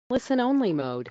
Listen only mode.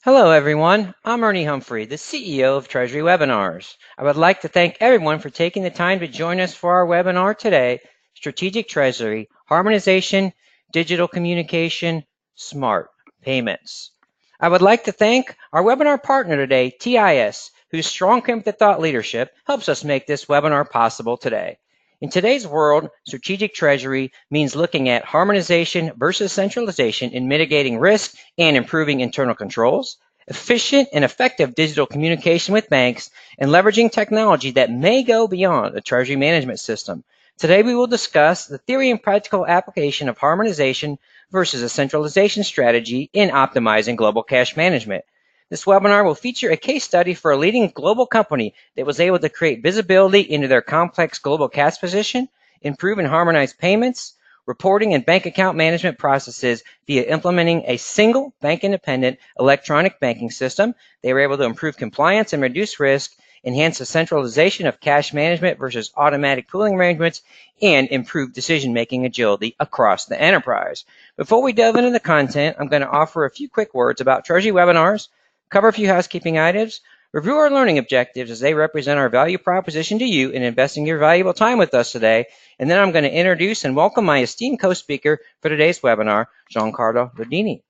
Hello, everyone. I'm Ernie Humphrey, the CEO of Treasury Webinars. I would like to thank everyone for taking the time to join us for our webinar today, Strategic Treasury, Harmonization, Digital Communication, Smart Payments. I would like to thank our webinar partner today, TIS, whose strong commitment to thought leadership helps us make this webinar possible today. In today's world, strategic treasury means looking at harmonization versus centralization in mitigating risk and improving internal controls, efficient and effective digital communication with banks, and leveraging technology that may go beyond a treasury management system. Today, we will discuss the theory and practical application of harmonization versus a centralization strategy in optimizing global cash management. This webinar will feature a case study for a leading global company that was able to create visibility into their complex global cash position, improve and harmonize payments, reporting, and bank account management processes via implementing a single bank-independent electronic banking system. They were able to improve compliance and reduce risk, enhance the centralization of cash management versus automatic pooling arrangements, and improve decision-making agility across the enterprise. Before we delve into the content, I'm going to offer a few quick words about Treasury webinars, cover a few housekeeping items, review our learning objectives as they represent our value proposition to you in investing your valuable time with us today, and then I'm going to introduce and welcome my esteemed co-speaker for today's webinar, Giancarlo Rodini.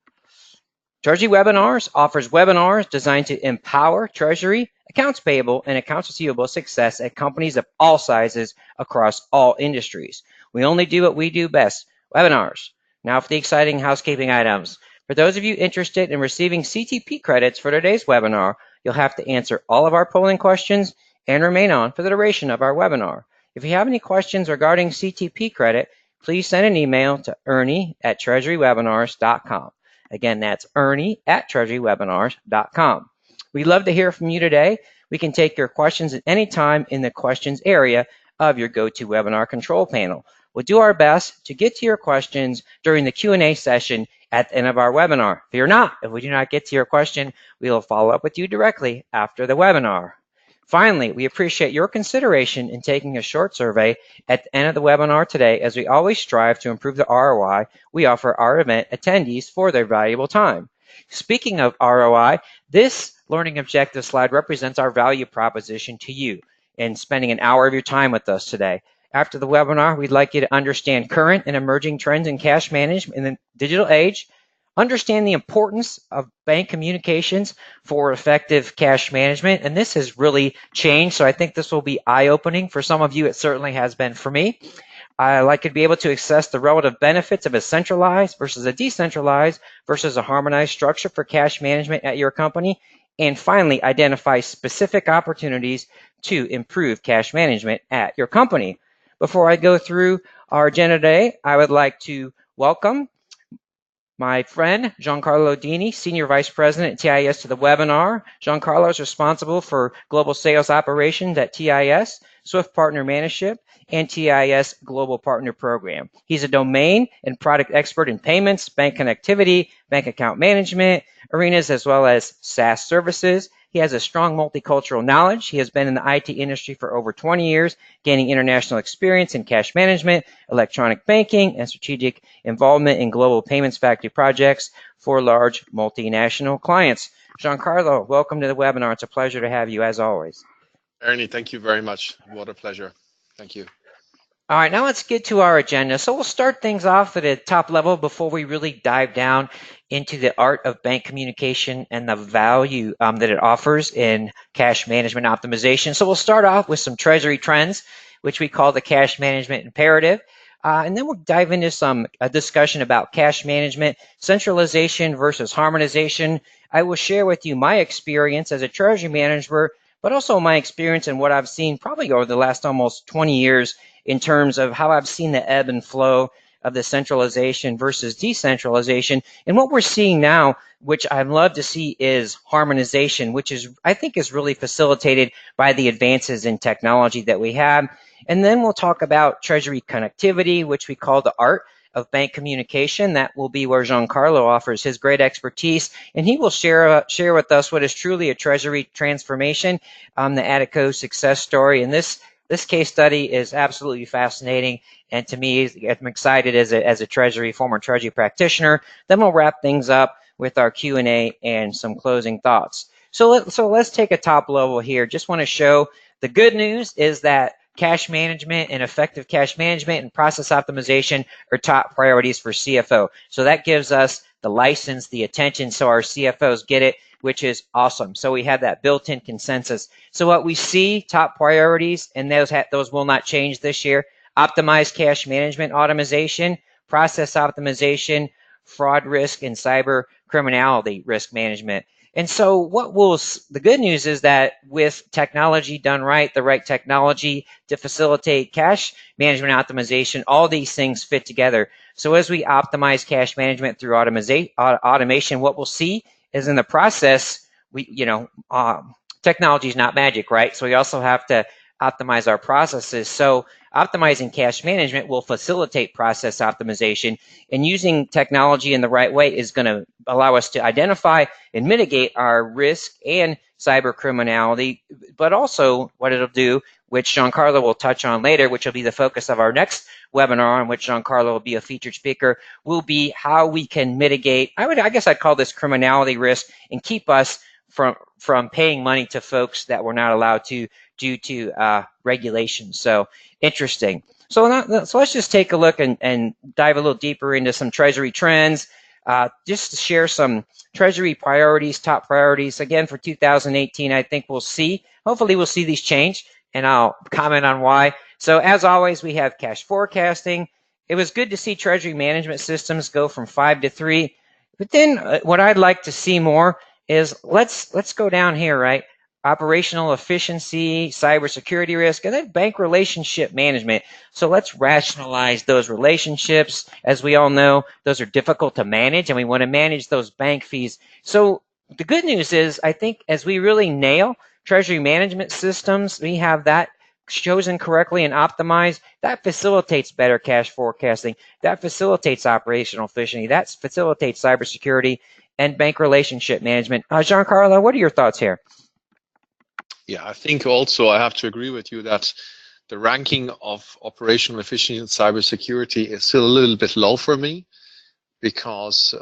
Treasury Webinars offers webinars designed to empower Treasury, accounts payable, and accounts receivable success at companies of all sizes across all industries. We only do what we do best, webinars. Now for the exciting housekeeping items. For those of you interested in receiving CTP credits for today's webinar, you'll have to answer all of our polling questions and remain on for the duration of our webinar. If you have any questions regarding CTP credit, please send an email to ernie@treasurywebinars.com. Again, that's Ernie@treasurywebinars.com. We'd love to hear from you today. We can take your questions at any time in the questions area of your GoToWebinar control panel. We'll do our best to get to your questions during the Q&A session at the end of our webinar. Fear not, if we do not get to your question, we will follow up with you directly after the webinar. Finally, we appreciate your consideration in taking a short survey at the end of the webinar today, as we always strive to improve the ROI we offer our event attendees for their valuable time. Speaking of ROI, this learning objective slide represents our value proposition to you in spending an hour of your time with us today. After the webinar, we'd like you to understand current and emerging trends in cash management in the digital age, understand the importance of bank communications for effective cash management. And this has really changed. So I think this will be eye-opening for some of you. It certainly has been for me. I like to be able to assess the relative benefits of a centralized versus a decentralized versus a harmonized structure for cash management at your company. And finally, identify specific opportunities to improve cash management at your company. Before I go through our agenda today, I would like to welcome my friend, Giancarlo Dini, Senior Vice President at TIS, to the webinar. Giancarlo is responsible for global sales operations at TIS, Swift Partner Management, and TIS Global Partner Program. He's a domain and product expert in payments, bank connectivity, bank account management arenas, as well as SaaS services. He has a strong multicultural knowledge. He has been in the IT industry for over 20 years, gaining international experience in cash management, electronic banking, and strategic involvement in global payments factory projects for large multinational clients. Giancarlo, welcome to the webinar. It's a pleasure to have you, as always. Ernie, thank you very much. What a pleasure. Thank you. All right, now let's get to our agenda. So we'll start things off at a top level before we really dive down into the art of bank communication and the value that it offers in cash management optimization. So we'll start off with some treasury trends, which we call the cash management imperative. And then we'll dive into a discussion about cash management, centralization versus harmonization. I will share with you my experience as a treasury manager, but also my experience and what I've seen probably over the last almost 20 years in terms of how I've seen the ebb and flow of the centralization versus decentralization. And what we're seeing now, which I'd love to see, is harmonization, which I think is really facilitated by the advances in technology that we have. And then we'll talk about treasury connectivity, which we call the art of bank communication. That will be where Giancarlo offers his great expertise, and he will share with us what is truly a treasury transformation, the Attico success story. And this This case study is absolutely fascinating, and to me, I'm excited as a former Treasury practitioner. Then we'll wrap things up with our Q&A and some closing thoughts. So let's take a top level here. Just want to show the good news is that cash management and effective cash management and process optimization are top priorities for CFO. So that gives us the license, the attention, so our CFOs get it, which is awesome. So we have that built-in consensus. So what we see, top priorities, and those will not change this year: optimize cash management automation, process optimization, fraud risk, and cyber criminality risk management. And so the good news is that with technology done right, the right technology to facilitate cash management optimization, all these things fit together. So as we optimize cash management through automation, what we'll see is in the process, technology is not magic, right? So we also have to optimize our processes. So optimizing cash management will facilitate process optimization, and using technology in the right way is going to allow us to identify and mitigate our risk and cyber criminality, but also what it'll do, which Giancarlo will touch on later, which will be the focus of our next webinar, on which Giancarlo will be a featured speaker, will be how we can mitigate, I guess I'd call this criminality risk, and keep us from paying money to folks that we're not allowed to due to regulations. So interesting. So let's just take a look and dive a little deeper into some Treasury trends, just to share some Treasury priorities, top priorities. Again, for 2018, I think hopefully we'll see these change, and I'll comment on why. So as always, we have cash forecasting. It was good to see Treasury management systems go from 5 to 3, but then what I'd like to see more is let's go down here, right? Operational efficiency, cybersecurity risk, and then bank relationship management. So let's rationalize those relationships. As we all know, those are difficult to manage, and we want to manage those bank fees. So the good news is, I think as we really nail Treasury management systems, we have that chosen correctly and optimized, that facilitates better cash forecasting, that facilitates operational efficiency, that facilitates cybersecurity and bank relationship management. Giancarlo, what are your thoughts here? Yeah, I think also I have to agree with you that the ranking of operational efficiency and cybersecurity is still a little bit low for me, because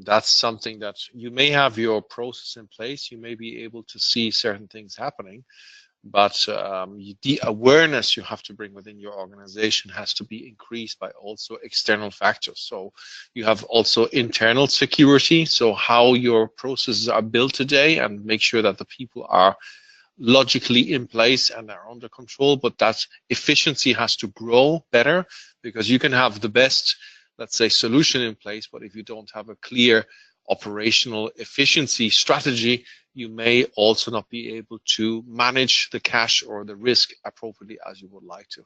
that's something that you may have your process in place, you may be able to see certain things happening, but the awareness you have to bring within your organization has to be increased by also external factors. So you have also internal security, so how your processes are built today, and make sure that the people are logically in place and are under control, but that efficiency has to grow better, because you can have the best, let's say, solution in place, but if you don't have a clear operational efficiency strategy, you may also not be able to manage the cash or the risk appropriately as you would like to.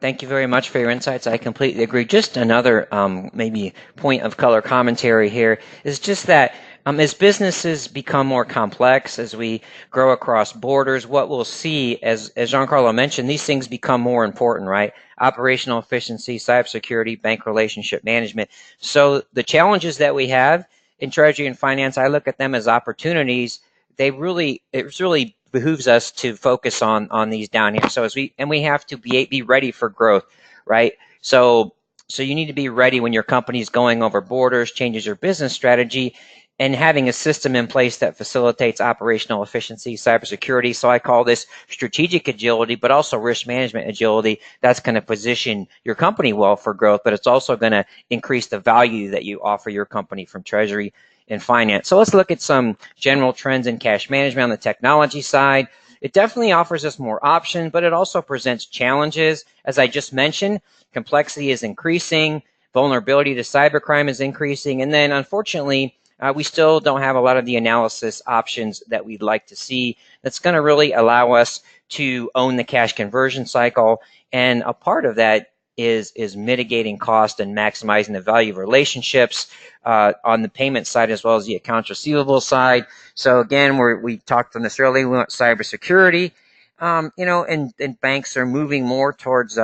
Thank you very much for your insights. I completely agree. Just another maybe point of color commentary here is just that as businesses become more complex, as we grow across borders, what we'll see, as Giancarlo mentioned, these things become more important, right? Operational efficiency, cybersecurity, bank relationship management. So the challenges that we have in Treasury and Finance, I look at them as opportunities. It really behooves us to focus on these down here. So we have to be ready for growth, right? So you need to be ready when your company is going over borders, changes your business strategy, and having a system in place that facilitates operational efficiency, cybersecurity. So I call this strategic agility, but also risk management agility. That's going to position your company well for growth, but it's also going to increase the value that you offer your company from Treasury and Finance. So let's look at some general trends in cash management on the technology side. It definitely offers us more options, but it also presents challenges. As I just mentioned, complexity is increasing, vulnerability to cybercrime is increasing, and then unfortunately, we still don't have a lot of the analysis options that we'd like to see. That's going to really allow us to own the cash conversion cycle, and a part of that is mitigating cost and maximizing the value of relationships on the payment side as well as the accounts receivable side. So again, we talked on this earlier. We want cybersecurity, and banks are moving more towards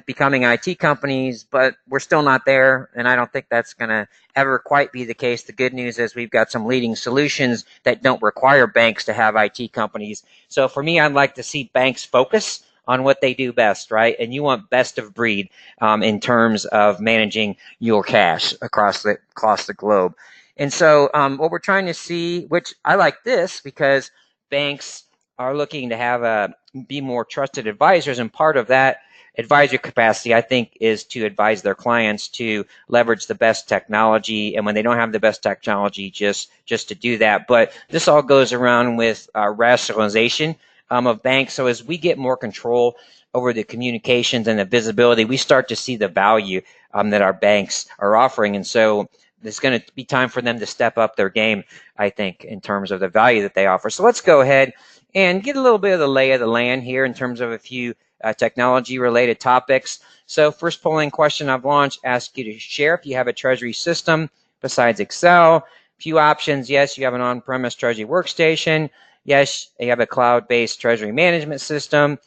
becoming IT companies, but we're still not there. And I don't think that's going to ever quite be the case. The good news is we've got some leading solutions that don't require banks to have IT companies. So for me, I'd like to see banks focus on what they do best, right? And you want best of breed in terms of managing your cash across the globe. And so what we're trying to see, which I like this because banks are looking to have be more trusted advisors, and part of that advisory capacity, I think, is to advise their clients to leverage the best technology, and when they don't have the best technology, just to do that. But this all goes around with rationalization of banks. So as we get more control over the communications and the visibility, we start to see the value that our banks are offering, and so it's going to be time for them to step up their game, I think, in terms of the value that they offer. So let's go ahead and get a little bit of the lay of the land here in terms of a few technology related topics. So first polling question I've launched asks you to share if you have a Treasury system besides Excel. Few options. Yes, you have an on-premise Treasury workstation. Yes, you have a cloud-based Treasury management system.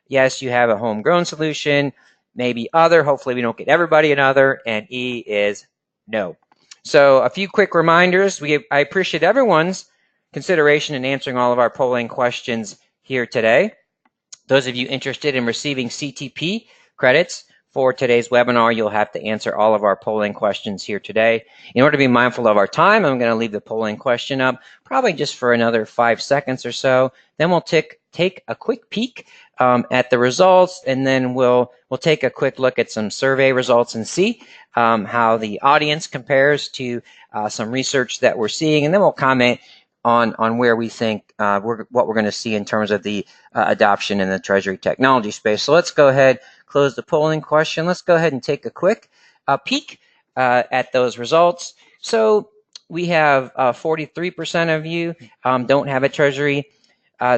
Yes, you have a homegrown solution. Maybe other. Hopefully we don't get everybody another. And E is no. So a few quick reminders. I appreciate everyone's consideration in answering all of our polling questions here today. Those of you interested in receiving CTP credits for today's webinar, you'll have to answer all of our polling questions here today. In order to be mindful of our time, I'm going to leave the polling question up probably just for another 5 seconds or so. Then we'll take a quick peek at the results, and then we'll take a quick look at some survey results and see how the audience compares to some research that we're seeing, and then we'll comment on where we think what we're going to see in terms of the adoption in the Treasury technology space. So let's go ahead, close the polling question. Let's go ahead and take a quick peek at those results. So we have 43% of you don't have a Treasury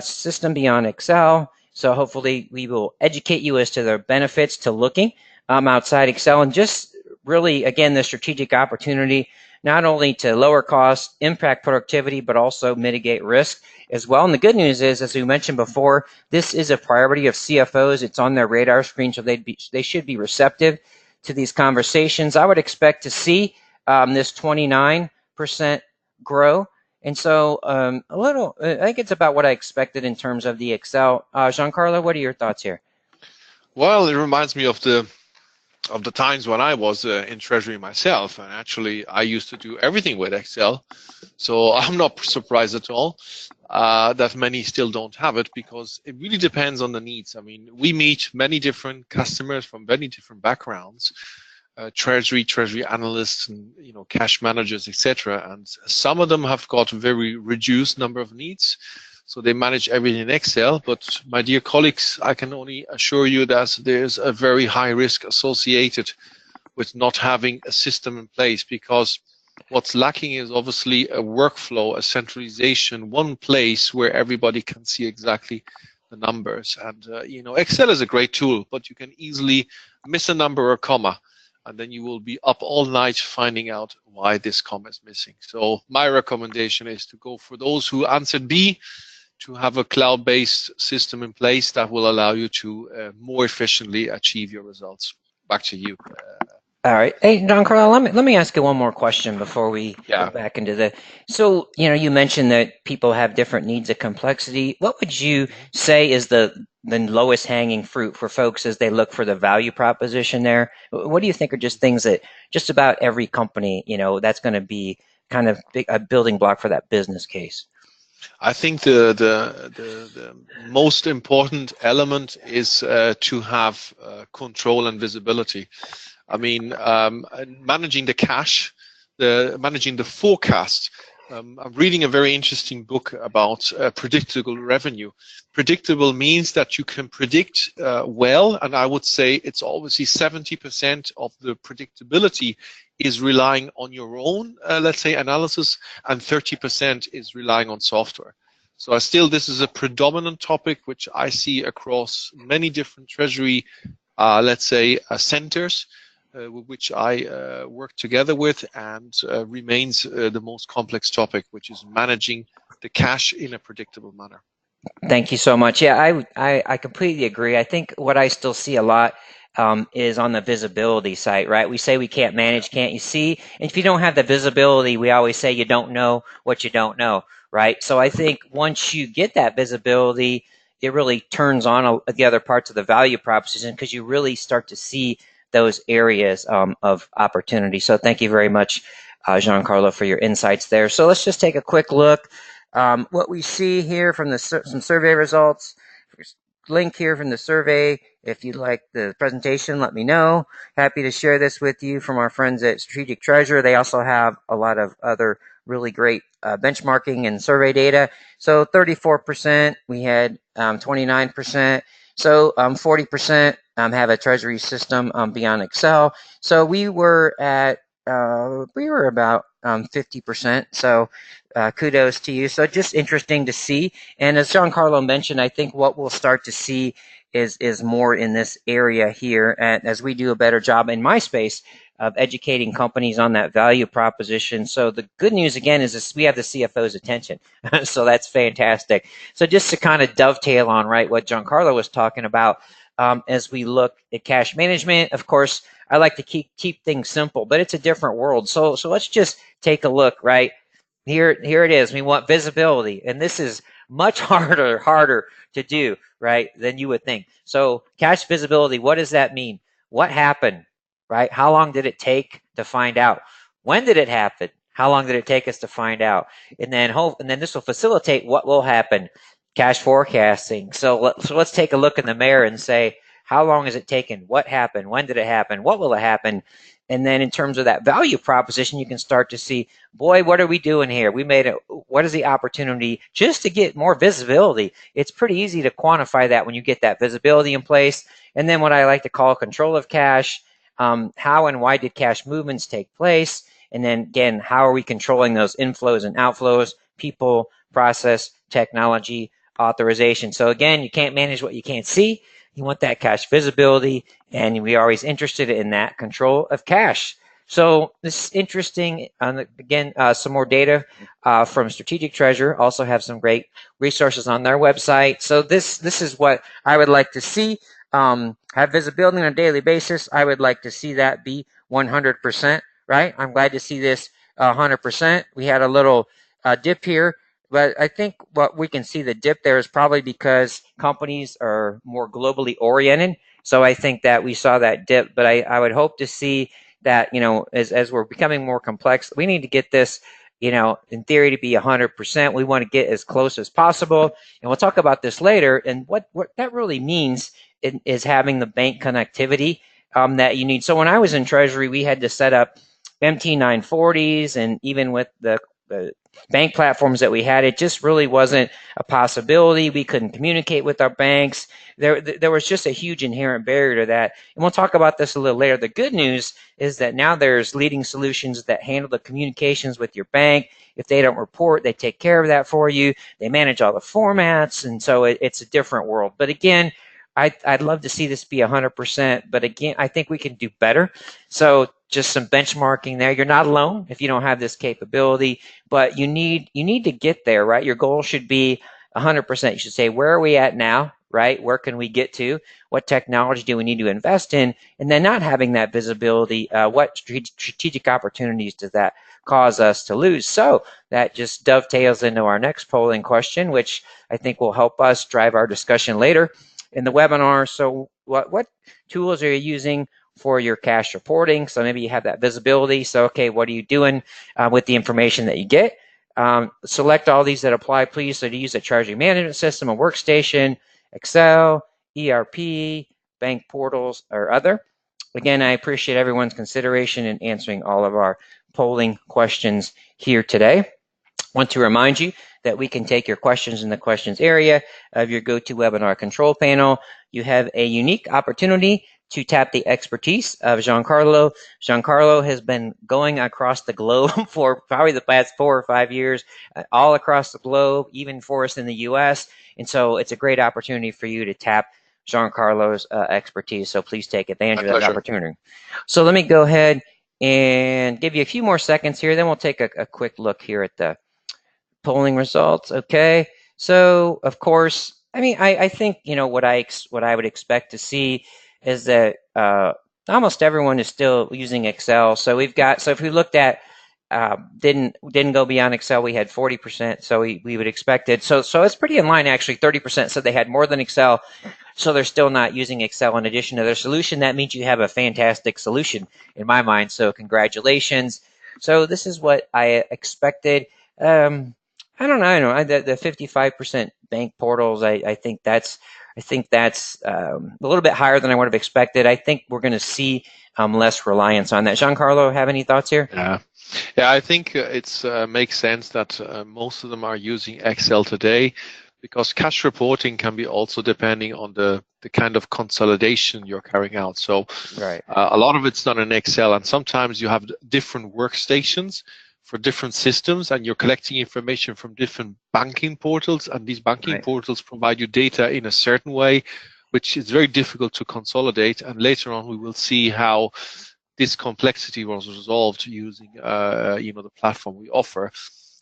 system beyond Excel. So hopefully we will educate you as to the benefits to looking outside Excel, and just really, again, the strategic opportunity not only to lower costs, impact productivity, but also mitigate risk as well. And the good news is, as we mentioned before, this is a priority of CFOs. It's on their radar screen, so they should be receptive to these conversations. I would expect to see this 29% grow. And so I think it's about what I expected in terms of the Excel. Giancarlo, what are your thoughts here? Well, it reminds me of the times when I was in Treasury myself, and actually I used to do everything with Excel, so I'm not surprised at all that many still don't have it, because it really depends on the needs. I mean, we meet many different customers from many different backgrounds, treasury analysts, and cash managers, etc. And some of them have got a very reduced number of needs, so they manage everything in Excel. But my dear colleagues, I can only assure you that there's a very high risk associated with not having a system in place, because what's lacking is obviously a workflow, a centralization, one place where everybody can see exactly the numbers. And Excel is a great tool, but you can easily miss a number or a comma, and then you will be up all night finding out why this comma is missing. So my recommendation is to go for those who answered B, to have a cloud-based system in place that will allow you to more efficiently achieve your results. Back to you. All right. Hey, Giancarlo, let me ask you one more question before we go Yeah. back into the. So, you mentioned that people have different needs of complexity. What would you say is the lowest hanging fruit for folks as they look for the value proposition there? What do you think are just things that just about every company, that's going to be kind of a building block for that business case? I think the most important element is to have control and visibility. I mean, managing the cash, managing the forecast. I'm reading a very interesting book about predictable revenue. Predictable means that you can predict well, and I would say it's obviously 70% of the predictability is relying on your own, let's say, analysis, and 30% is relying on software. So this is a predominant topic which I see across many different treasury, let's say, centers, with which I work together with, and remains the most complex topic, which is managing the cash in a predictable manner. Thank you so much. Yeah, I completely agree. I think what I still see a lot is on the visibility site, right? We say we can't manage, can't you see? And if you don't have the visibility, we always say you don't know what you don't know, right? So I think once you get that visibility, it really turns on the other parts of the value proposition because you really start to see those areas of opportunity. So thank you very much, Giancarlo, for your insights there. So let's just take a quick look. What we see here from some survey results, link here from the survey. If you'd like the presentation, let me know. Happy to share this with you from our friends at Strategic Treasure. They also have a lot of other really great benchmarking and survey data. So 34%, we had 29%. So 40% have a treasury system beyond Excel. So we were about 50%. So kudos to you. So just interesting to see. And as Giancarlo mentioned, I think what we'll start to see is more in this area here, and as we do a better job in my space of educating companies on that value proposition. So the good news again is this, we have the CFO's attention. So that's fantastic. So just to kind of dovetail on right what Giancarlo was talking about, as we look at cash management, of course, I like to keep things simple, but it's a different world. So let's just take a look, right? Here it is. We want visibility, and this is much harder to do, right, than you would think. So cash visibility, what does that mean? What happened, right? How long did it take to find out? When did it happen? How long did it take us to find out? And then this will facilitate what will happen. Cash forecasting. So let's take a look in the mirror and say, how long has it taken? What happened? When did it happen? What will it happen? And then in terms of that value proposition, you can start to see, boy, what are we doing here? We made it. What is the opportunity just to get more visibility? It's pretty easy to quantify that when you get that visibility in place. And then what I like to call control of cash, how and why did cash movements take place? And then again, how are we controlling those inflows and outflows, people, process, technology, authorization. So again, you can't manage what you can't see. You want that cash visibility, and we're always interested in that control of cash. So this is interesting. Again, some more data from Strategic Treasure. Also have some great resources on their website. So this is what I would like to see. Have visibility on a daily basis. I would like to see that be 100%. Right. I'm glad to see this 100%. We had a little dip here. But I think what we can see the dip there is probably because companies are more globally oriented. So I think that we saw that dip, but I would hope to see that, as we're becoming more complex, we need to get this, in theory to be 100%. We want to get as close as possible. And we'll talk about this later. And what that really means is having the bank connectivity that you need. So when I was in Treasury, we had to set up MT940s, and even with the bank platforms that we had, it just really wasn't a possibility. We couldn't communicate with our banks. There was just a huge inherent barrier to that. And we'll talk about this a little later. The good news is that now there's leading solutions that handle the communications with your bank. If they don't report, they take care of that for you. They manage all the formats. And so it's a different world. But again, I'd love to see this be 100%, but again, I think we can do better. So just some benchmarking there. You're not alone if you don't have this capability, but you need to get there, right? Your goal should be 100%. You should say, where are we at now, right? Where can we get to? What technology do we need to invest in? And then not having that visibility, what strategic opportunities does that cause us to lose? So that just dovetails into our next polling question, which I think will help us drive our discussion later in the webinar. So what tools are you using for your cash reporting? So maybe you have that visibility. So, okay, what are you doing with the information that you get? Select all these that apply, please. So to use a treasury management system, a workstation, Excel, ERP, bank portals, or other. Again, I appreciate everyone's consideration in answering all of our polling questions here today. Want to remind you that we can take your questions in the questions area of your GoToWebinar control panel. You have a unique opportunity to tap the expertise of Giancarlo. Giancarlo has been going across the globe for probably the past 4 or 5 years, all across the globe, even for us in the US. And so it's a great opportunity for you to tap Giancarlo's expertise. So please take advantage of that opportunity. So let me go ahead and give you a few more seconds here. Then we'll take a quick look here at the polling results. Okay. So of course, I mean, I think, what I would expect to see is that almost everyone is still using Excel. So if we looked at didn't go beyond Excel, we had 40%. So we would expect it. So it's pretty in line actually. 30% said they had more than Excel. So they're still not using Excel in addition to their solution. That means you have a fantastic solution in my mind. So congratulations. So this is what I expected. I don't know. The 55% bank portals. I think that's a little bit higher than I would have expected. I think we're going to see less reliance on that. Giancarlo, have any thoughts here? Yeah. Yeah, I think it's makes sense that most of them are using Excel today because cash reporting can be also depending on the kind of consolidation you're carrying out. So Right. a lot of it's done in Excel, and sometimes you have different workstations for different systems, and you're collecting information from different banking portals, and these banking Right. portals provide you data in a certain way, which is very difficult to consolidate. And later on, we will see how this complexity was resolved using the platform we offer.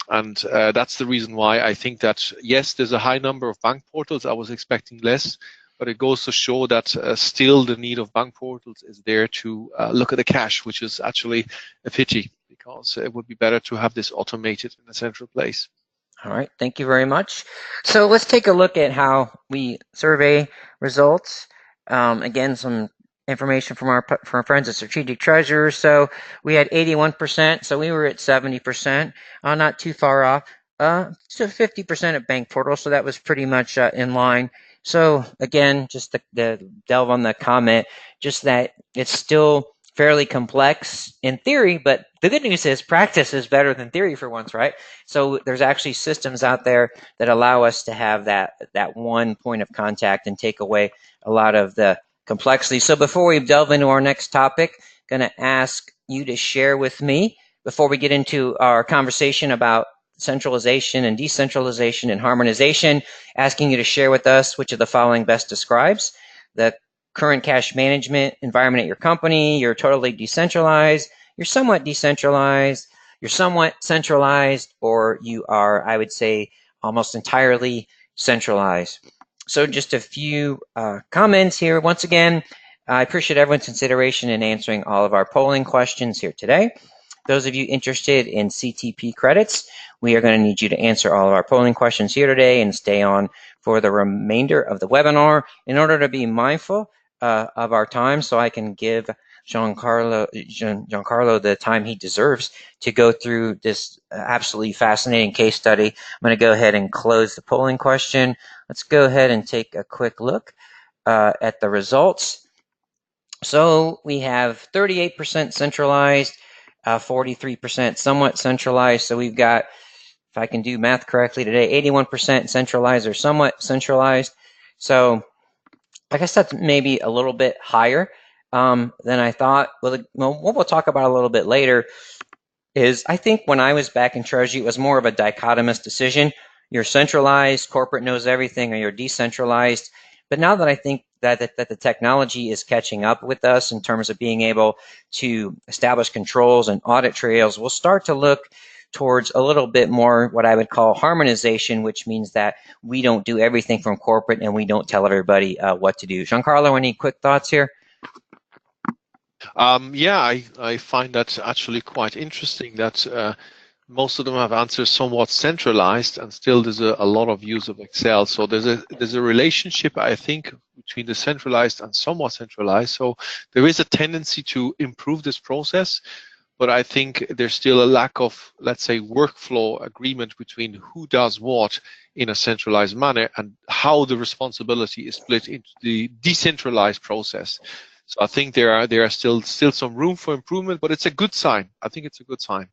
And that's the reason why I think that, yes, there's a high number of bank portals. I was expecting less, but it goes to show that still the need of bank portals is there to look at the cash, which is actually a pity because it would be better to have this automated in a central place. All right, thank you very much. So let's take a look at how we survey results. Again, some information from our friends at Strategic Treasurers. So we had 81%, so we were at 70%, not too far off. So 50% at Bank Portal, so that was pretty much in line. So again, just the delve on the comment, just that it's still fairly complex in theory, but the good news is practice is better than theory for once, right? So there's actually systems out there that allow us to have that one point of contact and take away a lot of the complexity. So before we delve into our next topic, I'm going to ask you to share with me before we get into our conversation about centralization and decentralization and harmonization, asking you to share with us which of the following best describes the current cash management environment at your company. You're totally decentralized, you're somewhat decentralized, you're somewhat centralized, or you are, I would say, almost entirely centralized. So just a few comments here. Once again, I appreciate everyone's consideration in answering all of our polling questions here today. Those of you interested in CTP credits, we are going to need you to answer all of our polling questions here today and stay on for the remainder of the webinar in order to be mindful of our time so I can give Giancarlo the time he deserves to go through this absolutely fascinating case study. I'm going to go ahead and close the polling question. Let's go ahead and take a quick look at the results. So we have 38% centralized, 43% somewhat centralized. So we've got, if I can do math correctly today, 81% centralized or somewhat centralized. So I guess that's maybe a little bit higher than I thought. Well, what we'll talk about a little bit later is I think when I was back in Treasury, it was more of a dichotomous decision. You're centralized, corporate knows everything, or you're decentralized. But now that I think that the technology is catching up with us in terms of being able to establish controls and audit trails, we'll start to look towards a little bit more what I would call harmonization, which means that we don't do everything from corporate and we don't tell everybody what to do. Giancarlo, any quick thoughts here? Yeah, I find that actually quite interesting that most of them have answers somewhat centralized, and still there's a lot of use of Excel. So there's a relationship, I think, between the centralized and somewhat centralized. So there is a tendency to improve this process, but I think there's still a lack of, let's say, workflow agreement between who does what in a centralized manner and how the responsibility is split into the decentralized process. So I think there are still some room for improvement, but it's a good sign. I think it's a good sign.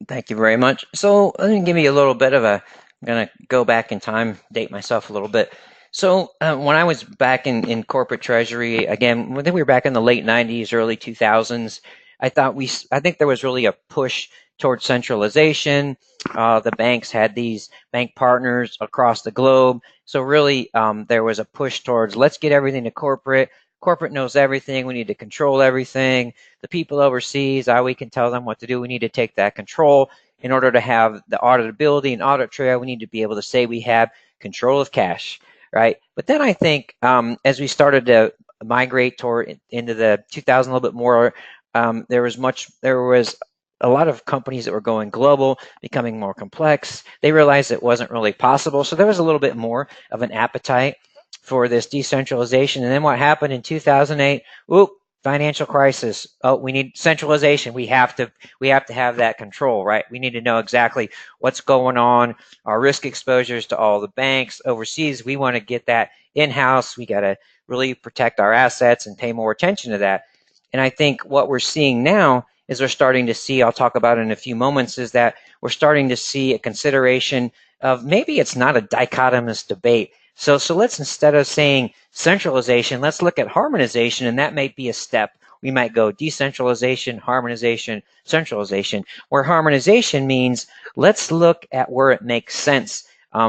Thank you very much. So let me give you a little bit of a, I'm going to go back in time, date myself a little bit. So when I was back in corporate treasury, again, I think we were back in the late 90s, early 2000s, I think there was really a push towards centralization. The banks had these bank partners across the globe. So really there was a push towards let's get everything to corporate. Corporate knows everything. We need to control everything. The people overseas, we can tell them what to do. We need to take that control in order to have the auditability and audit trail. We need to be able to say we have control of cash, right? But then I think as we started to migrate toward into the 2000 a little bit more, there was a lot of companies that were going global, becoming more complex. They realized it wasn't really possible, so there was a little bit more of an appetite for this decentralization. And then what happened in 2008? Oop, financial crisis. Oh, we need centralization. We have to have that control, right? We need to know exactly what's going on, our risk exposures to all the banks overseas. We want to get that in-house. We got to really protect our assets and pay more attention to that. And I think what we're seeing now is we're starting to see, I'll talk about in a few moments, is that we're starting to see a consideration of maybe it's not a dichotomous debate. So let's, instead of saying centralization, let's look at harmonization, and that might be a step. We might go decentralization, harmonization, centralization, where harmonization means let's look at where it makes sense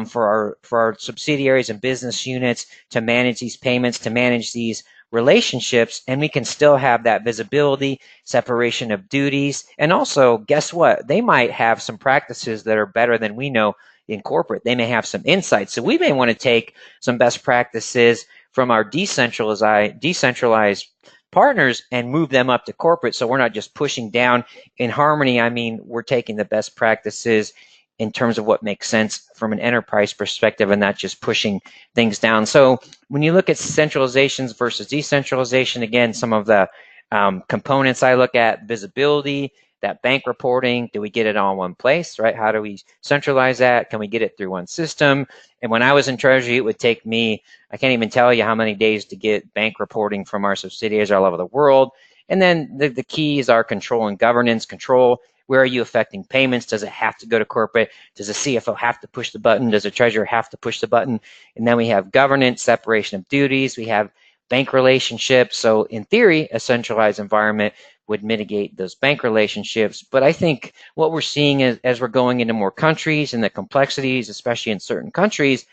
for our subsidiaries and business units to manage these payments, to manage these relationships, and we can still have that visibility, separation of duties, and also, guess what? They might have some practices that are better than we know in corporate. They may have some insights. So we may want to take some best practices from our decentralized partners and move them up to corporate, so we're not just pushing down. In harmony, I mean, we're taking the best practices in terms of what makes sense from an enterprise perspective and not just pushing things down. So when you look at centralizations versus decentralization, again, some of the components I look at: visibility, that bank reporting. Do we get it all in one place, right? How do we centralize that? Can we get it through one system? And when I was in Treasury, it would take me, I can't even tell you how many days to get bank reporting from our subsidiaries all over the world. And then the keys are control and governance. Control: where are you affecting payments? Does it have to go to corporate? Does the CFO have to push the button? Does the treasurer have to push the button? And then we have governance, separation of duties. We have bank relationships. So in theory, a centralized environment would mitigate those bank relationships. But I think what we're seeing as we're going into more countries and the complexities, especially in certain countries,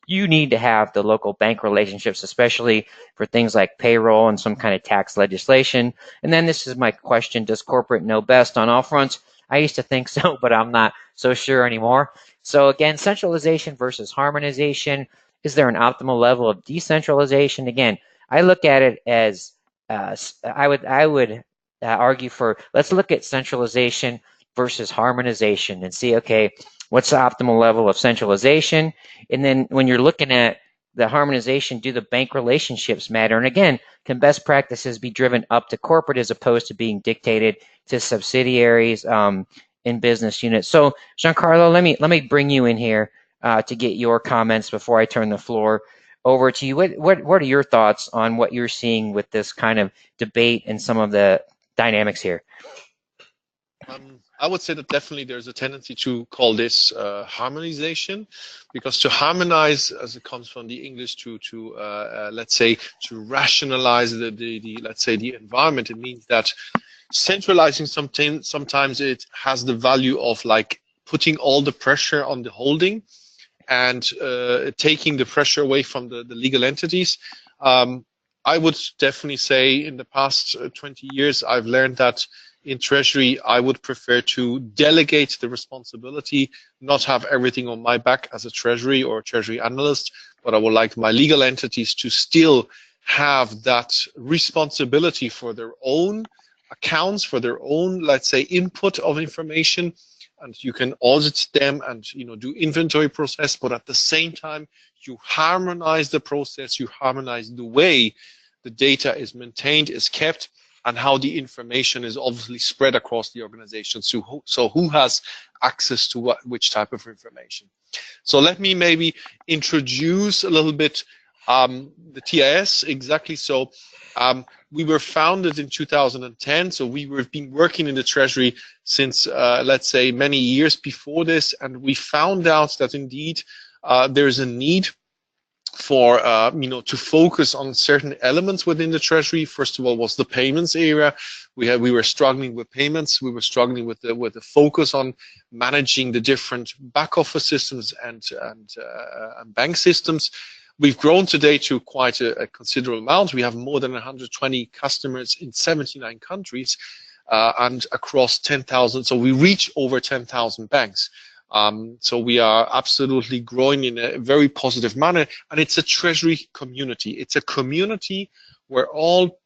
you need to have the local bank relationships, especially for things like payroll and some kind of tax legislation. And then this is my question: does corporate know best on all fronts? I used to think so, but I'm not so sure anymore. So again, centralization versus harmonization. Is there an optimal level of decentralization? Again, I look at it as I would argue for, let's look at centralization versus harmonization and see, okay, what's the optimal level of centralization? And then when you're looking at the harmonization, do the bank relationships matter? And again, can best practices be driven up to corporate as opposed to being dictated to subsidiaries in business units? So Giancarlo, let me bring you in here to get your comments before I turn the floor over to you. What are your thoughts on what you're seeing with this kind of debate and some of the dynamics here? I would say that definitely there's a tendency to call this harmonization, because to harmonize, as it comes from the English, to let's say to rationalize the let's say the environment, it means that centralizing something sometimes it has the value of like putting all the pressure on the holding and taking the pressure away from the legal entities. I would definitely say in the past 20 years, I've learned that in Treasury, I would prefer to delegate the responsibility, not have everything on my back as a Treasury or a Treasury analyst, but I would like my legal entities to still have that responsibility for their own accounts, for their own, let's say, input of information. And you can audit them and do inventory process, but at the same time, you harmonize the process, you harmonize the way the data is maintained, is kept, and how the information is obviously spread across the organization. So who has access to which type of information? So let me maybe introduce a little bit the TIS exactly. So we were founded in 2010. So we've been working in the Treasury since, let's say, many years before this. And we found out that indeed there's a need for to focus on certain elements within the Treasury. First of all, was the payments area. We were struggling with payments. We were struggling with the focus on managing the different back office systems and bank systems. We've grown today to quite a considerable amount. We have more than 120 customers in 79 countries and across 10,000. So we reach over 10,000 banks. So we are absolutely growing in a very positive manner, and it's a treasury community. It's a community where all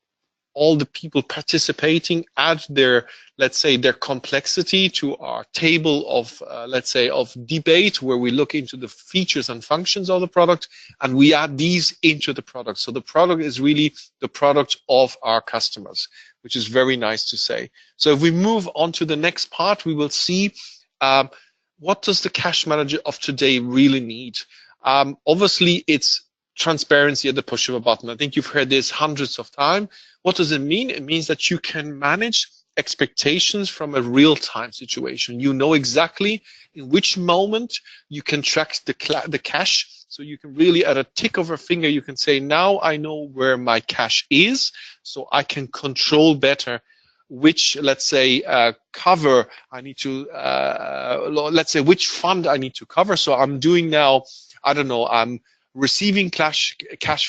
the people participating add their, let's say, their complexity to our table of, let's say, of debate, where we look into the features and functions of the product, and we add these into the product. So the product is really the product of our customers, which is very nice to say. So if we move on to the next part, we will see what does the cash manager of today really need. Obviously, it's transparency at the push of a button. I think you've heard this hundreds of times. What does it mean? It means that you can manage expectations from a real-time situation. You know exactly in which moment you can track the cash. So you can really, at a tick of a finger, you can say, now I know where my cash is, so I can control better which, let's say, cover I need to, let's say, which fund I need to cover. So I'm doing now, I don't know, I'm receiving cash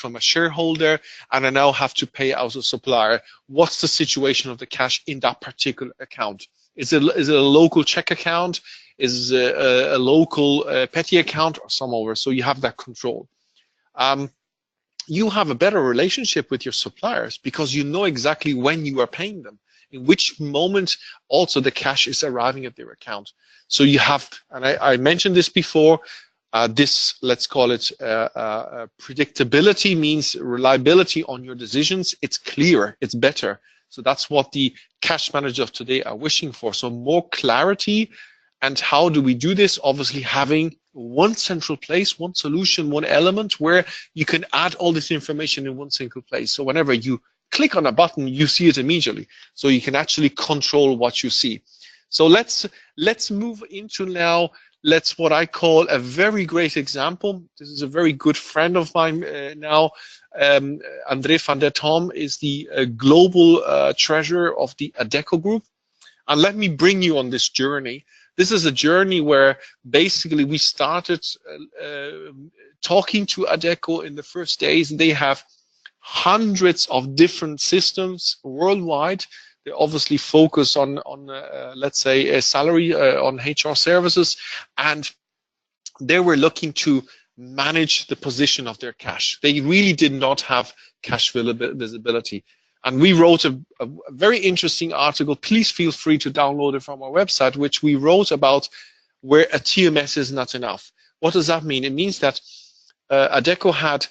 from a shareholder, and I now have to pay out a supplier. What's the situation of the cash in that particular account? Is it a local check account? Is it a local petty account, or some over? So you have that control. You have a better relationship with your suppliers because you know exactly when you are paying them, in which moment also the cash is arriving at their account. So you have, and I mentioned this before, this, let's call it predictability, means reliability on your decisions. It's clear, it's better. So that's what the cash managers of today are wishing for. So more clarity. And how do we do this? Obviously having one central place, one solution, one element where you can add all this information in one single place. So whenever you click on a button, you see it immediately. So you can actually control what you see. So let's move into now, what I call a very great example. This is a very good friend of mine now. André van der Tom is the global treasurer of the Adecco Group. And let me bring you on this journey. This is a journey where basically we started talking to Adecco in the first days. They have hundreds of different systems worldwide. They obviously focus on let's say, a salary on HR services, and they were looking to manage the position of their cash. They really did not have cash visibility. And we wrote a very interesting article. Please feel free to download it from our website, which we wrote about where a TMS is not enough. What does that mean? It means that Adecco had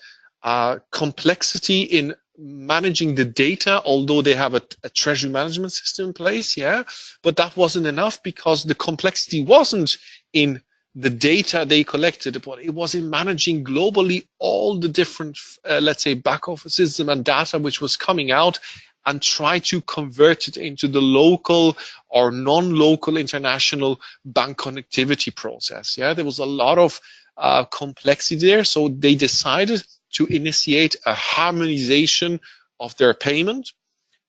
complexity in managing the data, although they have a treasury management system in place, yeah, but that wasn't enough because the complexity wasn't in the data they collected, but it was in managing globally all the different, let's say, back office system and data which was coming out, and try to convert it into the local or non-local international bank connectivity process. Yeah, there was a lot of complexity there, so they decided to initiate a harmonization of their payment,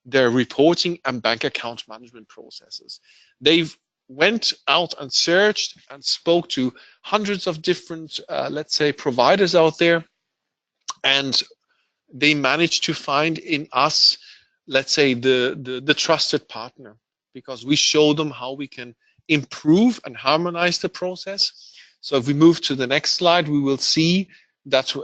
their reporting, and bank account management processes. They've went out and searched and spoke to hundreds of different, let's say, providers out there, and they managed to find in us, let's say, the trusted partner, because we show them how we can improve and harmonize the process. So if we move to the next slide, we will see that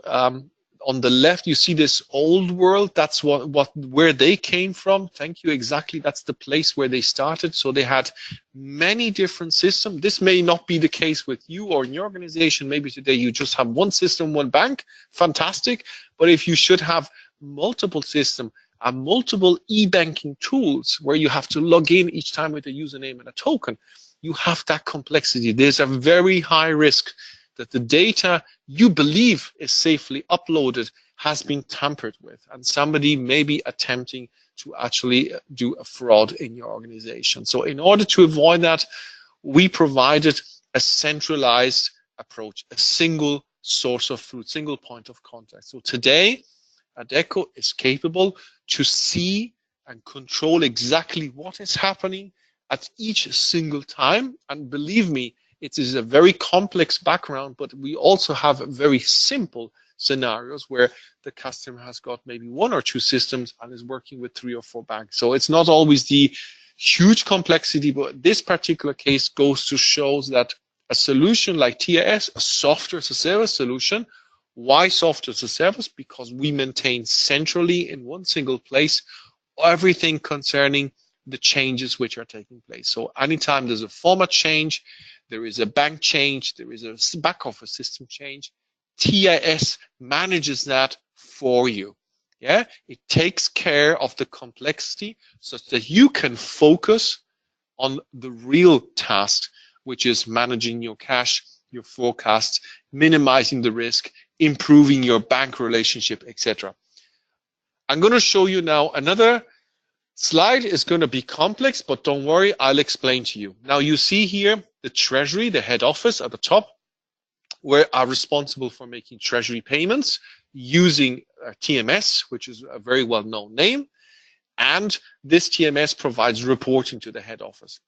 on the left, you see this old world. That's where they came from. Thank you. Exactly. That's the place where they started. So they had many different systems. This may not be the case with you or in your organization. Maybe today you just have one system, one bank. Fantastic. But if you should have multiple systems and multiple e-banking tools where you have to log in each time with a username and a token, you have that complexity. There's a very high risk that the data you believe is safely uploaded has been tampered with, and somebody may be attempting to actually do a fraud in your organization. So in order to avoid that, we provided a centralized approach, a single source of truth, single point of contact. So today, Adecco is capable to see and control exactly what is happening at each single time. And believe me, it is a very complex background, but we also have very simple scenarios where the customer has got maybe one or two systems and is working with 3 or 4 banks. So it's not always the huge complexity, but this particular case goes to show that A solution like TIS, a software as a service solution. Why software as a service? Because we maintain centrally in one single place everything concerning the changes which are taking place. So anytime there's a format change, there is a bank change, there is a back office system change, TIS manages that for you. Yeah, it takes care of the complexity such that you can focus on the real task, which is managing your cash, your forecasts, minimizing the risk, improving your bank relationship, etc. I'm going to show you now another slide. Is going to be complex, but don't worry, I'll explain to you. Now you see here the Treasury, the head office at the top, where are responsible for making Treasury payments using TMS, which is a very well-known name. And this TMS provides reporting to the head office.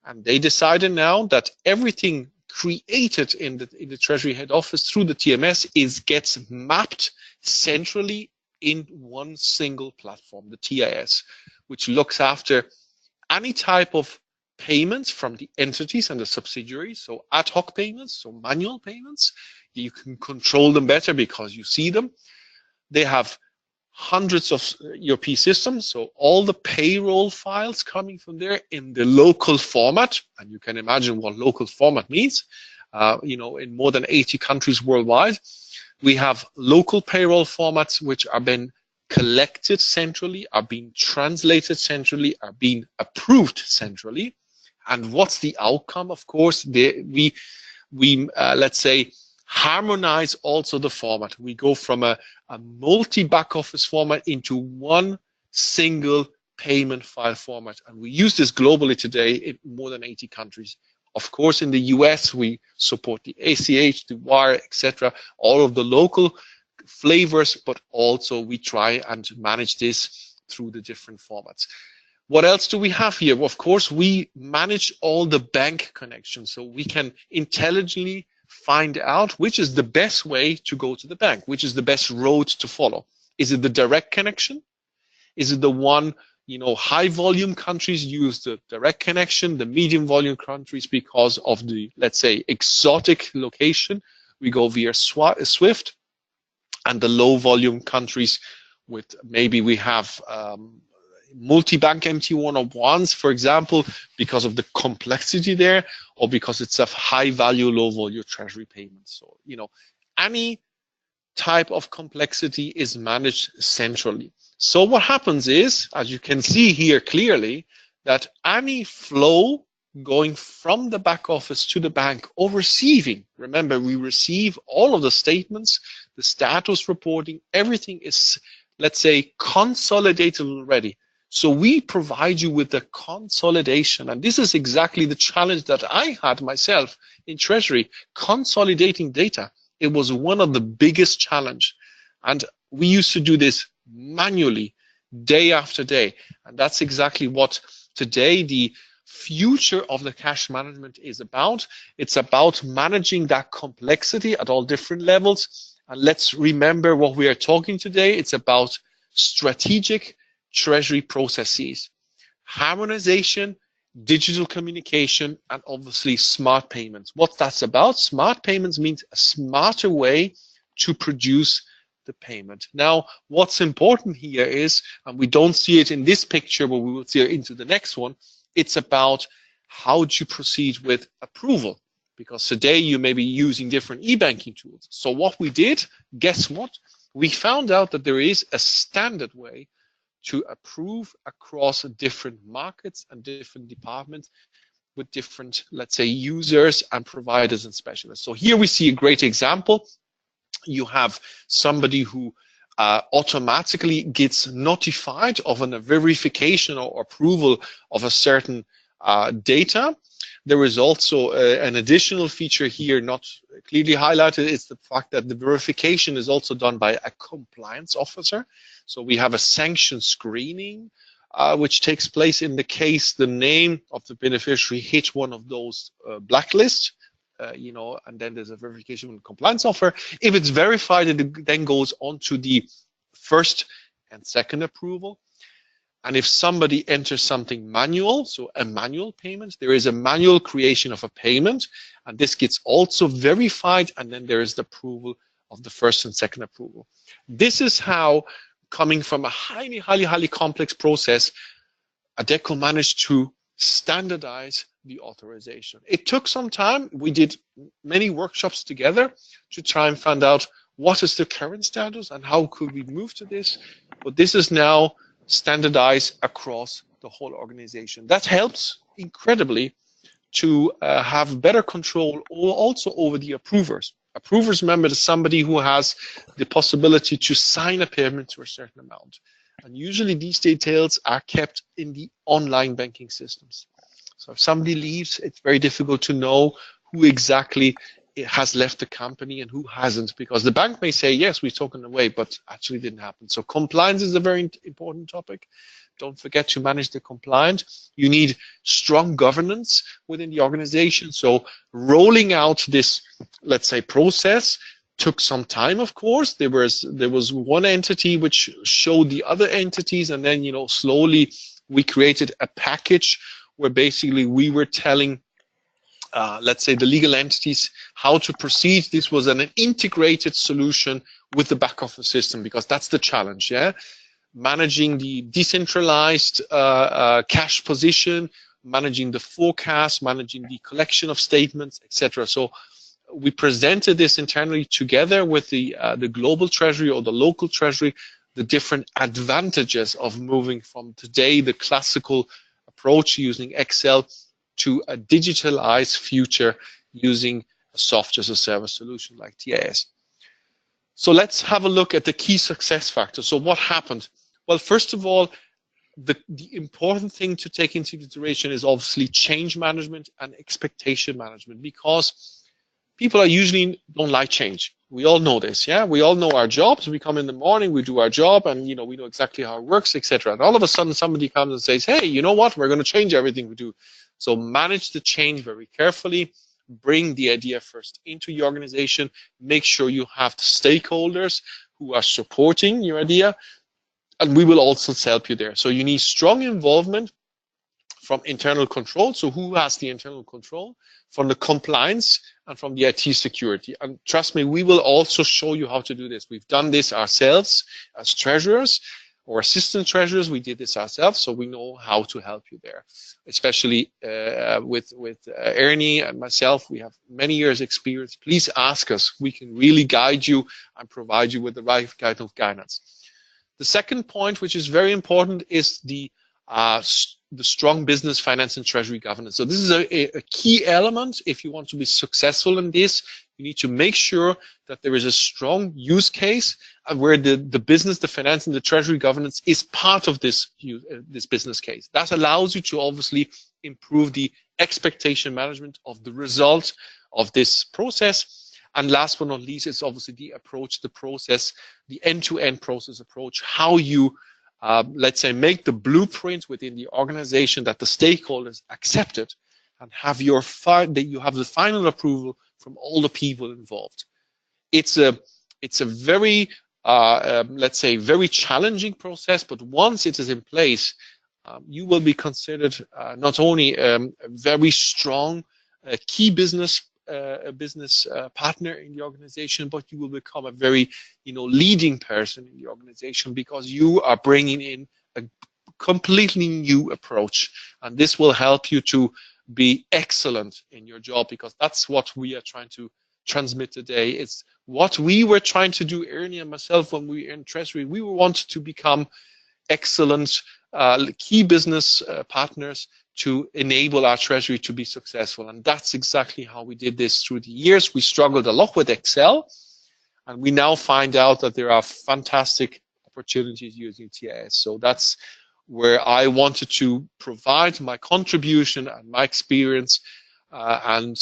And they decided now that everything created in the Treasury head office through the TMS gets mapped centrally in one single platform, the TIS, which looks after any type of payments from the entities and the subsidiaries, so ad hoc payments, so manual payments. You can control them better because you see them. They have hundreds of ERP systems, so all the payroll files coming from there in the local format, and you can imagine what local format means, in more than 80 countries worldwide. We have local payroll formats which are being collected centrally, are being translated centrally, are being approved centrally. And what's the outcome? Of course, we let's say, harmonize also the format. We go from a multi-back office format into one single payment file format. And we use this globally today in more than 80 countries. Of course, in the US, we support the ACH, the wire, etc., all of the local flavors, but also we try and manage this through the different formats. What else do we have here? Well, of course, we manage all the bank connections, so we can intelligently find out which is the best way to go to the bank, which is the best road to follow. Is it the direct connection? Is it the one, high volume countries use the direct connection, the medium volume countries, because of the, let's say, exotic location, we go via SWIFT, and the low volume countries with maybe we have multi-bank MT101s, for example, because of the complexity there, or because it's a high value, low volume treasury payments. So, any type of complexity is managed centrally. So what happens is, as you can see here clearly, that any flow going from the back office to the bank or receiving, remember, we receive all of the statements, the status reporting, everything is, let's say, consolidated already. So we provide you with the consolidation. And this is exactly the challenge that I had myself in Treasury, consolidating data. It was one of the biggest challenge. And we used to do this manually, day after day. And that's exactly what today the future of the cash management is about. It's about managing that complexity at all different levels. And let's remember what we are talking today. It's about strategic treasury processes, harmonization, digital communication, and obviously smart payments. What that's about, smart payments means a smarter way to produce the payment. Now, what's important here is, and we don't see it in this picture, but we will see it into the next one, it's about how do you proceed with approval. Because today you may be using different e-banking tools. So what we did, guess what? We found out that there is a standard way to approve across different markets and different departments with different, let's say, users and providers and specialists. So here we see a great example. You have somebody who automatically gets notified of a verification or approval of a certain data. There is also an additional feature here not clearly highlighted. It's the fact that the verification is also done by a compliance officer. So we have a sanction screening, which takes place in the case the name of the beneficiary hit one of those blacklists, and then there's a verification with compliance officer. If it's verified, it then goes on to the first and second approval. And if somebody enters something manual, so a manual payment, there is a manual creation of a payment. And this gets also verified, and then there is the approval of the first and second approval. This is how, coming from a highly complex process, Adecco managed to standardize the authorization. It took some time. We did many workshops together to try and find out what is the current status and how could we move to this. But this is now standardized across the whole organization. That helps incredibly to have better control also over the approvers. Approvers, remember, is somebody who has the possibility to sign a payment to a certain amount. And usually these details are kept in the online banking systems. So if somebody leaves, it's very difficult to know who exactly has left the company and who hasn't, because the bank may say, yes, we've taken away, but actually didn't happen. So compliance is a very important topic. Don't forget to manage the compliance. You need strong governance within the organization. So rolling out this, let's say, process took some time, of course. There was one entity which showed the other entities, and then, slowly we created a package where basically we were telling, let's say, the legal entities how to proceed. This was an integrated solution with the back office system, because that's the challenge, yeah? Managing the decentralized cash position, managing the forecast, managing the collection of statements, etc. So we presented this internally together with the global treasury or the local treasury, the different advantages of moving from today, the classical approach using Excel, to a digitalized future using a software as a service solution like TIS. So let's have a look at the key success factors. So what happened? Well, first of all, the important thing to take into consideration is obviously change management and expectation management, because people are usually don't like change. We all know this, yeah? We all know our jobs. We come in the morning, we do our job, and we know exactly how it works, etc. And all of a sudden somebody comes and says, hey, you know what? We're going to change everything we do. So manage the change very carefully. Bring the idea first into your organization. Make sure you have the stakeholders who are supporting your idea, and we will also help you there. So you need strong involvement from internal control. So who has the internal control? From the compliance and from the IT security. And trust me, we will also show you how to do this. We've done this ourselves as treasurers or assistant treasurers. We did this ourselves, so we know how to help you there. Especially with Ernie and myself, we have many years experience. Please ask us. We can really guide you and provide you with the right kind of guidance. The second point, which is very important, is the strong business, finance, and treasury governance. So this is a key element. If you want to be successful in this, you need to make sure that there is a strong use case where the business, the finance, and the treasury governance is part of this business case. That allows you to obviously improve the expectation management of the result of this process. And last but not least, it's obviously the approach, the process, the end-to-end process approach, how you let's say, make the blueprint within the organization that the stakeholders accept it, and have that you have the final approval from all the people involved. It's a very let's say very challenging process, but once it is in place, you will be considered not only a very strong key business partner in the organization, but you will become a very leading person in the organization, because you are bringing in a completely new approach, and this will help you to be excellent in your job, because that's what we are trying to transmit today. It's what we were trying to do, Ernie and myself, when we were in Treasury. We wanted to become excellent key business partners to enable our treasury to be successful. And that's exactly how we did this through the years. We struggled a lot with Excel, and we now find out that there are fantastic opportunities using TIS. So that's where I wanted to provide my contribution and my experience. I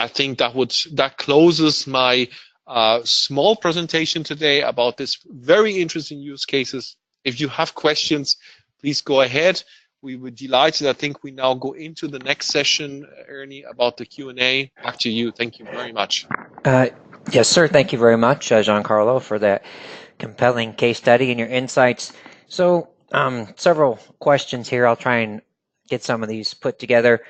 think that closes my small presentation today about this very interesting use cases. If you have questions, please go ahead. We were delighted. I think we now go into the next session, Ernie, about the Q&A. Back to you. Thank you very much. Yes, sir. Thank you very much, Giancarlo, for that compelling case study and your insights. So several questions here. I'll try and get some of these put together.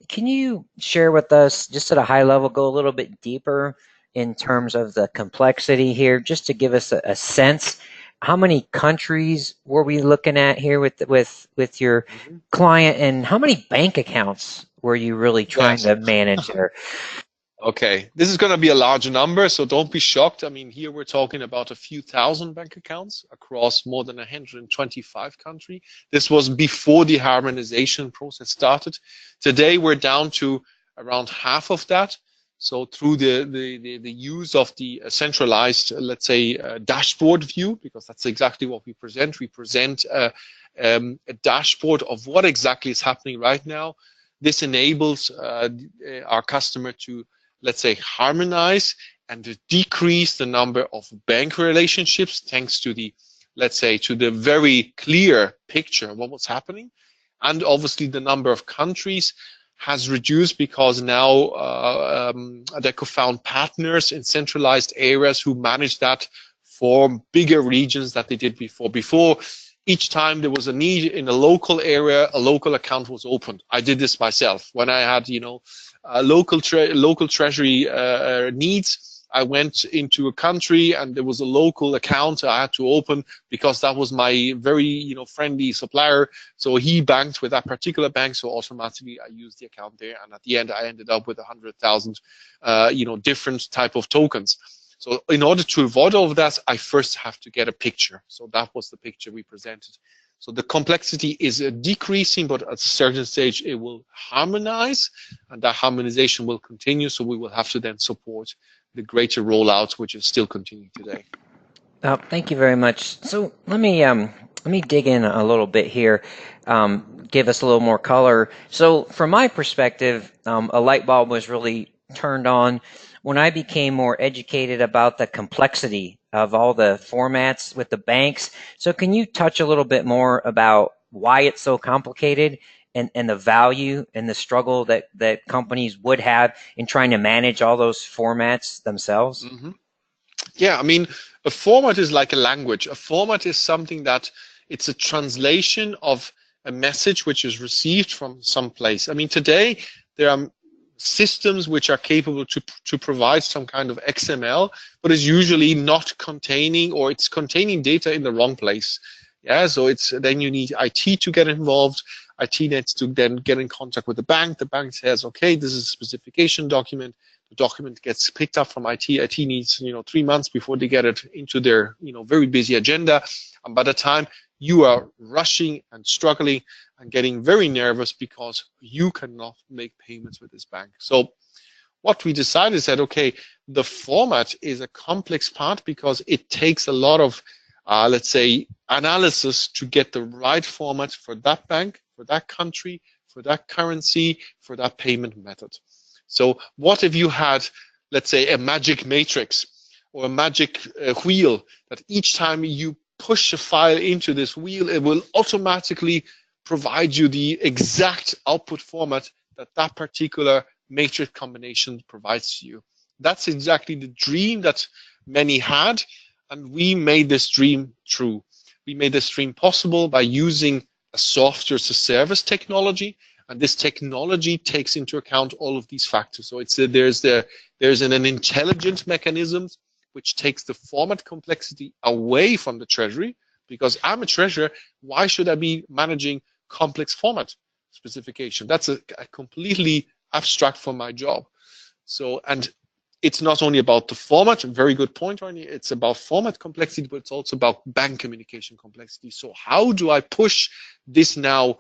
Can you share with us, just at a high level, go a little bit deeper in terms of the complexity here, just to give us a sense? How many countries were we looking at here with your Mhm. client, and how many bank accounts were you really trying Yes. to manage there? Okay, this is going to be a large number, so don't be shocked. I mean, here we're talking about a few thousand bank accounts across more than 125 countries. This was before the harmonization process started. Today, we're down to around half of that. So through the use of the centralized, let's say, dashboard view, because that's exactly what we present. We present a dashboard of what exactly is happening right now. This enables our customer to, let's say, harmonize and decrease the number of bank relationships thanks to the, let's say, to the very clear picture of what was happening. And obviously the number of countries has reduced because now Adecco found partners in centralized areas who manage that for bigger regions that they did before. Before, each time there was a need in a local area, a local account was opened. I did this myself when I had, local treasury needs. I went into a country and there was a local account I had to open because that was my very, friendly supplier. So he banked with that particular bank. So automatically I used the account there. And at the end, I ended up with 100,000, different type of tokens. So in order to avoid all of that, I first have to get a picture. So that was the picture we presented. So the complexity is decreasing, but at a certain stage it will harmonize, and that harmonization will continue. So we will have to then support the greater rollout, which is still continuing today. Thank you very much. So let me dig in a little bit here, give us a little more color. So from my perspective, a light bulb was really turned on when I became more educated about the complexity of all the formats with the banks. So can you touch a little bit more about why it's so complicated, and the value and the struggle that companies would have in trying to manage all those formats themselves? Mm-hmm. Yeah, I mean, a format is like a language. A format is something that it's a translation of a message which is received from some place. I mean, today there are systems which are capable to provide some kind of XML, but it's usually not containing, or it's containing data in the wrong place. Yeah, so it's then you need IT to get involved. IT needs to then get in contact with the bank. The bank says, okay, this is a specification document. The document gets picked up from IT. IT needs 3 months before they get it into their very busy agenda. And by the time you are rushing and struggling and getting very nervous because you cannot make payments with this bank. So what we decided is that, okay, the format is a complex part because it takes a lot of, let's say, analysis to get the right format for that bank, for that country, for that currency, for that payment method. So what if you had, let's say, a magic matrix or a magic wheel that each time you push a file into this wheel, it will automatically provide you the exact output format that that particular matrix combination provides to you. That's exactly the dream that many had, and we made this dream true. We made this dream possible by using a software as a service technology, and this technology takes into account all of these factors. So there's an intelligent mechanism which takes the format complexity away from the treasury, because I'm a treasurer. Why should I be managing complex format specification? That's a completely abstract from my job. So, and it's not only about the format, very good point, Arnie, it's about format complexity, but it's also about bank communication complexity. So how do I push this now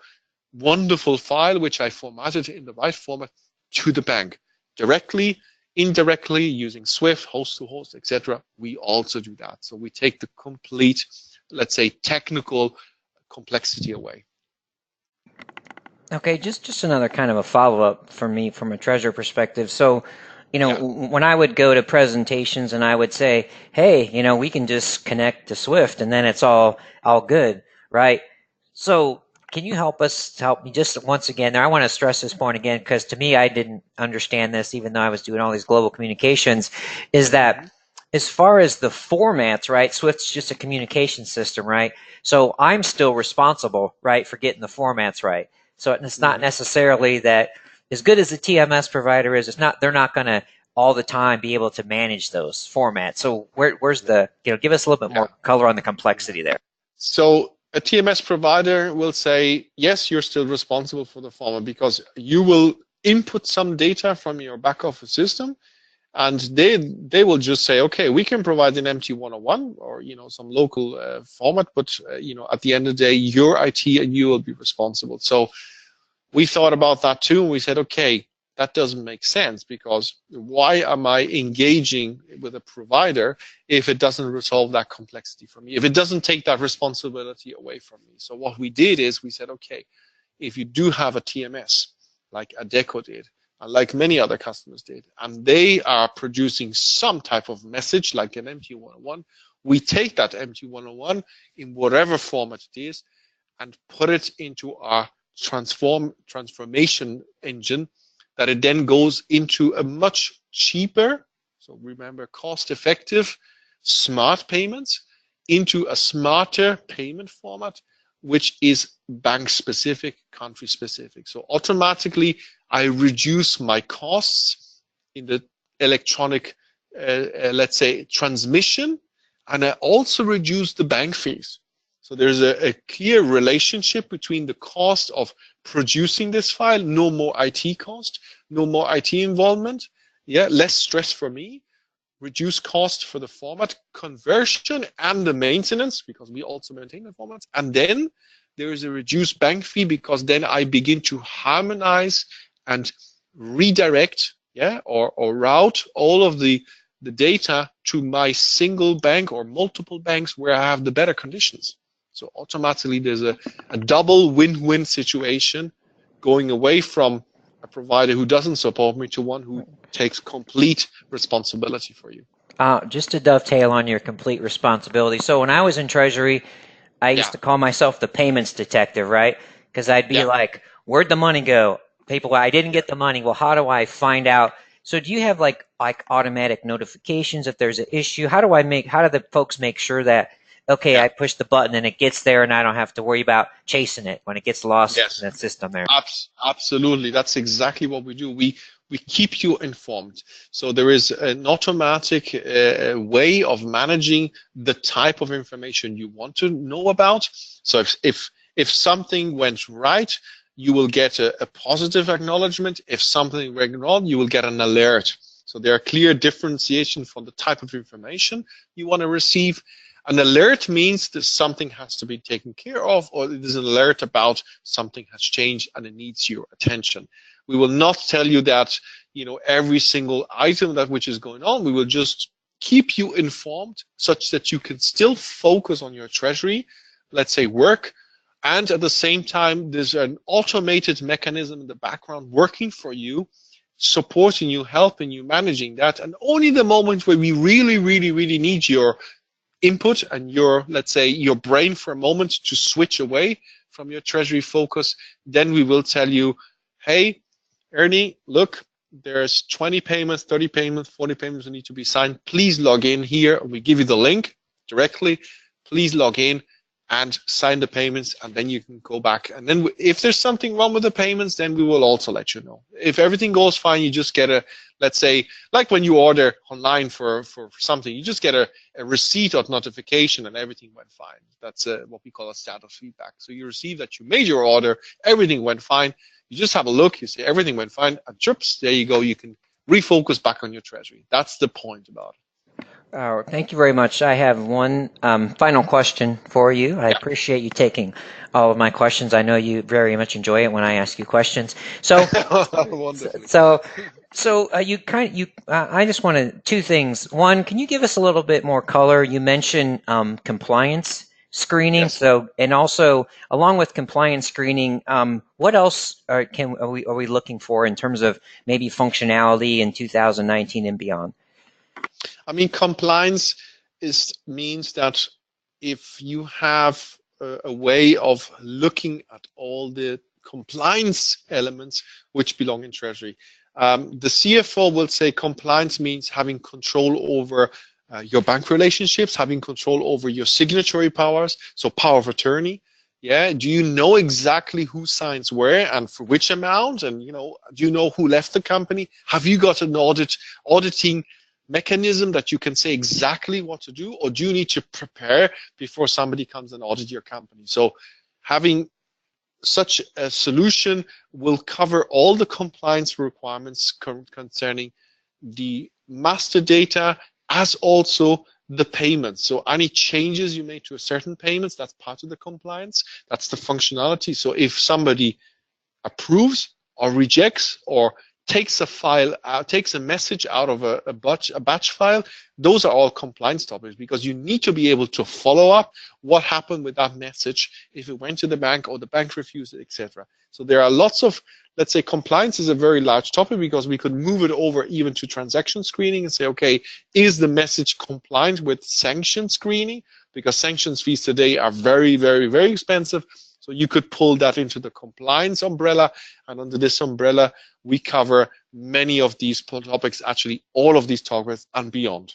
wonderful file, which I formatted in the right format, to the bank directly, indirectly, using Swift, host to host, etc. We also do that. So we take the complete, let's say, technical complexity away. Okay, just another kind of a follow-up for me from a treasure perspective. So, Yeah. when I would go to presentations and I would say, "Hey, we can just connect to Swift and then it's all good," right? So, can you help me just once again there? I want to stress this point again because to me I didn't understand this even though I was doing all these global communications, is that Mm-hmm. as far as the formats, right? Swift's just a communication system, right? So I'm still responsible, right, for getting the formats right. So it's not Mm-hmm. necessarily that as good as the TMS provider is, they're not going to all the time be able to manage those formats. So where's the, give us a little bit Yeah. more color on the complexity there. So a TMS provider will say, yes, you're still responsible for the format because you will input some data from your back office system, and they will just say, okay, we can provide an MT101 or some local format, but at the end of the day, your IT and you will be responsible. So we thought about that too, and we said, okay, that doesn't make sense, because why am I engaging with a provider if it doesn't resolve that complexity for me, if it doesn't take that responsibility away from me? So what we did is we said, okay, if you do have a TMS, like Adecco did, and like many other customers did, and they are producing some type of message like an MT101, we take that MT101 in whatever format it is and put it into our transformation engine, that it then goes into a much cheaper, so remember, cost-effective, smart payments, into a smarter payment format, which is bank-specific, country-specific. So automatically, I reduce my costs in the electronic, let's say, transmission, and I also reduce the bank fees. So there's a clear relationship between the cost of producing this file, no more IT cost, no more IT involvement, less stress for me, reduce cost for the format conversion and the maintenance, because we also maintain the formats. And then there is a reduced bank fee, because then I begin to harmonize and redirect, or route all of the data to my single bank or multiple banks where I have the better conditions. So automatically there's a double win-win situation, going away from a provider who doesn't support me to one who takes complete responsibility for you. Just to dovetail on your complete responsibility. So when I was in Treasury, I used to call myself the payments detective, right? Because I'd be like, where'd the money go? People, I didn't get the money. Well, how do I find out? So do you have like automatic notifications if there's an issue? How do the folks make sure that, okay, I push the button and it gets there and I don't have to worry about chasing it when it gets lost in that system there? Absolutely. That's exactly what we do. We keep you informed. So there is an automatic way of managing the type of information you want to know about. So if something went right, you will get a positive acknowledgement. If something went wrong, you will get an alert. So there are clear differentiation from the type of information you want to receive. An alert means that something has to be taken care of, or it is an alert about something has changed and it needs your attention. We will not tell you that, every single item which is going on. We will just keep you informed such that you can still focus on your treasury, let's say work, and at the same time, there's an automated mechanism in the background working for you, supporting you, helping you, managing that. And only the moment where we really, really, really need your input and your, let's say, your brain for a moment to switch away from your treasury focus, then we will tell you, hey, Ernie, look, there's 20 payments, 30 payments, 40 payments that need to be signed. Please log in here. We give you the link directly. Please log in and sign the payments, and then you can go back. And then if there's something wrong with the payments, then we will also let you know. If everything goes fine, you just get a, let's say, like when you order online for something, you just get a receipt or notification and everything went fine. That's what we call a status feedback. So you receive that you made your order, everything went fine. You just have a look, you say everything went fine, and trips, there you go. You can refocus back on your treasury. That's the point about it. Thank you very much. I have one final question for you. I appreciate you taking all of my questions. I know you very much enjoy it when I ask you questions. So, Wonderfully. I just wanted two things. One, can you give us a little bit more color? You mentioned compliance screening. Yes. So, and also along with compliance screening, what else are we looking for in terms of maybe functionality in 2019 and beyond? I mean, compliance means that if you have a way of looking at all the compliance elements which belong in Treasury, the CFO will say compliance means having control over your bank relationships, having control over your signatory powers, so power of attorney, Yeah, do you know exactly who signs where and for which amount? And do you know who left the company? Have you got an auditing mechanism that you can say exactly what to do, or do you need to prepare before somebody comes and audit your company? So having such a solution will cover all the compliance requirements concerning the master data as also the payments. So any changes you make to a certain payments, that's part of the compliance. That's the functionality. So if somebody approves or rejects or takes a file out, takes a message out of a batch file, those are all compliance topics, because you need to be able to follow up what happened with that message, if it went to the bank or the bank refused it, etc. So there are lots of, let's say, compliance is a very large topic, because we could move it over even to transaction screening and say, okay, is the message compliant with sanction screening? Because sanctions fees today are very, very, very expensive. So you could pull that into the compliance umbrella, and under this umbrella, we cover many of these topics, actually all of these topics and beyond.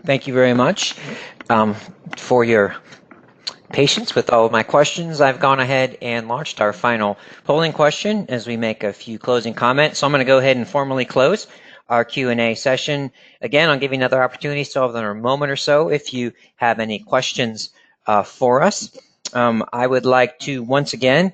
Thank you very much for your patience with all of my questions. I've gone ahead and launched our final polling question as we make a few closing comments. So I'm going to go ahead and formally close our Q&A session. Again, I'll give you another opportunity, still have another moment or so, if you have any questions for us. I would like to once again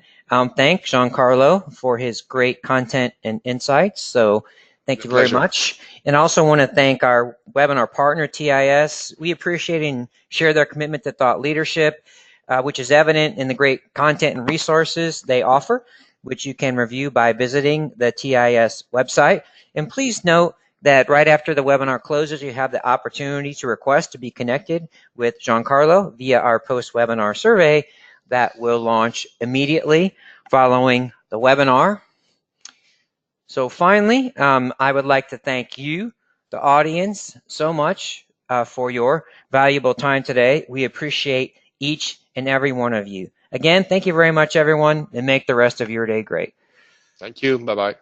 thank Giancarlo for his great content and insights. So thank you very much. And I also want to thank our webinar partner, TIS. We appreciate and share their commitment to thought leadership, which is evident in the great content and resources they offer, which you can review by visiting the TIS website. And please note that right after the webinar closes, you have the opportunity to request to be connected with Giancarlo via our post-webinar survey that will launch immediately following the webinar. So finally, I would like to thank you, the audience, so much for your valuable time today. We appreciate each and every one of you. Again, thank you very much, everyone, and make the rest of your day great. Thank you. Bye-bye.